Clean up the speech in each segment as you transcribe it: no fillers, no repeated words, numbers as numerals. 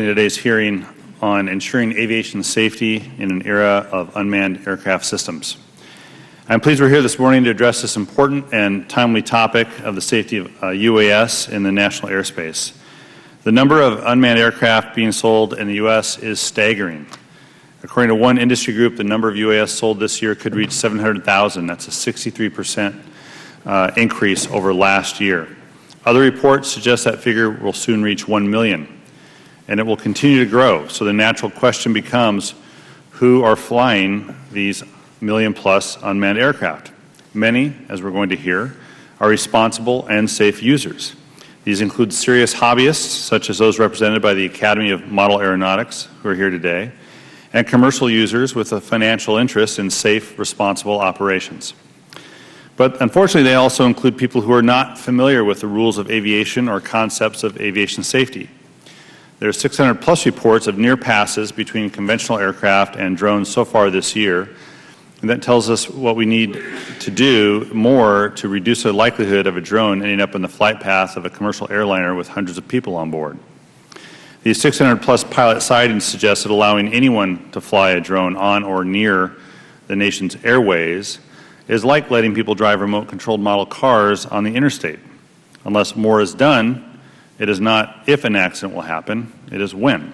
Today's hearing on ensuring aviation safety in an era of unmanned aircraft systems. I'm pleased we're here this morning to address this important and timely topic of the safety of UAS in the national airspace. The number of unmanned aircraft being sold in the U.S. is staggering. According to one industry group, the number of UAS sold this year could reach 700,000. That's a 63% increase over last year. Other reports suggest that figure will soon reach 1 million. And it will continue to grow. So the natural question becomes, who are flying these million-plus unmanned aircraft? Many, as we're going to hear, are responsible and safe users. These include serious hobbyists, such as those represented by the Academy of Model Aeronautics, who are here today, and commercial users with a financial interest in safe, responsible operations. But unfortunately, they also include people who are not familiar with the rules of aviation or concepts of aviation safety. There are 600-plus reports of near passes between conventional aircraft and drones so far this year, and that tells us what we need to do more to reduce the likelihood of a drone ending up in the flight path of a commercial airliner with hundreds of people on board. These 600-plus pilot sightings suggest that allowing anyone to fly a drone on or near the nation's airways is like letting people drive remote-controlled model cars on the interstate. Unless more is done, it is not if an accident will happen, it is when.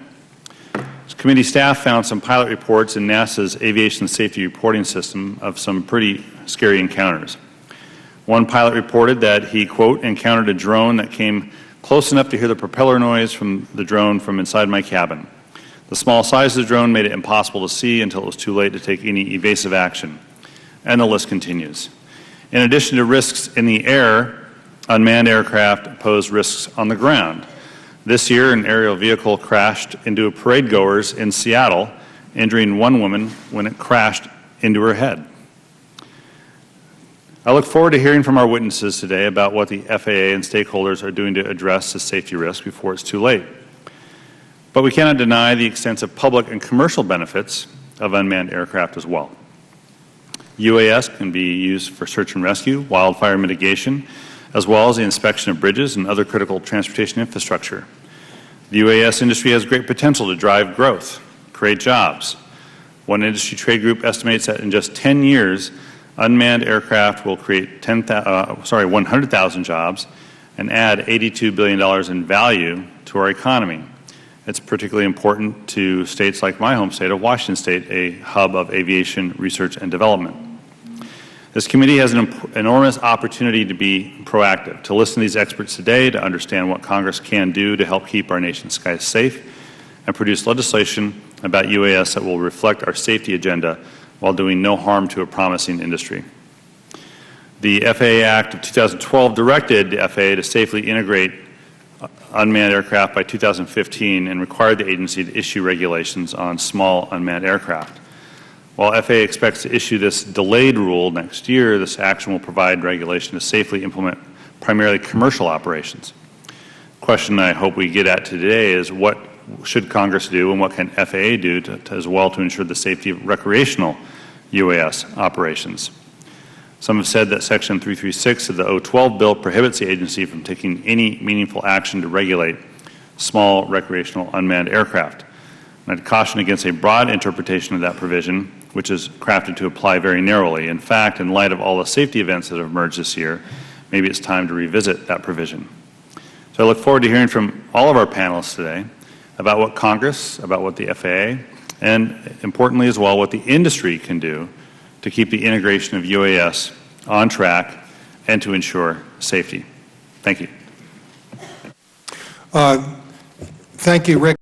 Committee staff found some pilot reports in NASA's aviation safety reporting system of some pretty scary encounters. One pilot reported that he, quote, encountered a drone that came close enough to hear the propeller noise from the drone from inside my cabin. The small size of the drone made it impossible to see until it was too late to take any evasive action. And the list continues. In addition to risks in the air, unmanned aircraft pose risks on the ground. This year, an aerial vehicle crashed into parade goers in Seattle, injuring one woman when it crashed into her head. I look forward to hearing from our witnesses today about what the FAA and stakeholders are doing to address the safety risk before it's too late. But we cannot deny the extensive public and commercial benefits of unmanned aircraft as well. UAS can be used for search and rescue, wildfire mitigation, as well as the inspection of bridges and other critical transportation infrastructure. The UAS industry has great potential to drive growth, create jobs. One industry trade group estimates that in just 10 years, unmanned aircraft will create 100,000 jobs and add $82 billion in value to our economy. It's particularly important to states like my home state of Washington State, a hub of aviation research and development. This committee has an enormous opportunity to be proactive, to listen to these experts today, to understand what Congress can do to help keep our nation's skies safe, and produce legislation about UAS that will reflect our safety agenda while doing no harm to a promising industry. The FAA Act of 2012 directed the FAA to safely integrate unmanned aircraft by 2015 and required the agency to issue regulations on small unmanned aircraft. While FAA expects to issue this delayed rule next year, this action will provide regulation to safely implement primarily commercial operations. The question I hope we get at today is what should Congress do and what can FAA do as well to ensure the safety of recreational UAS operations. Some have said that Section 336 of the 012 bill prohibits the agency from taking any meaningful action to regulate small recreational unmanned aircraft. And I'd caution against a broad interpretation of that provision, which is crafted to apply very narrowly. In fact, in light of all the safety events that have emerged this year, maybe it's time to revisit that provision. So I look forward to hearing from all of our panelists today about what Congress, about what the FAA, and importantly as well, what the industry can do to keep the integration of UAS on track and to ensure safety. Thank you. Thank you, Rick.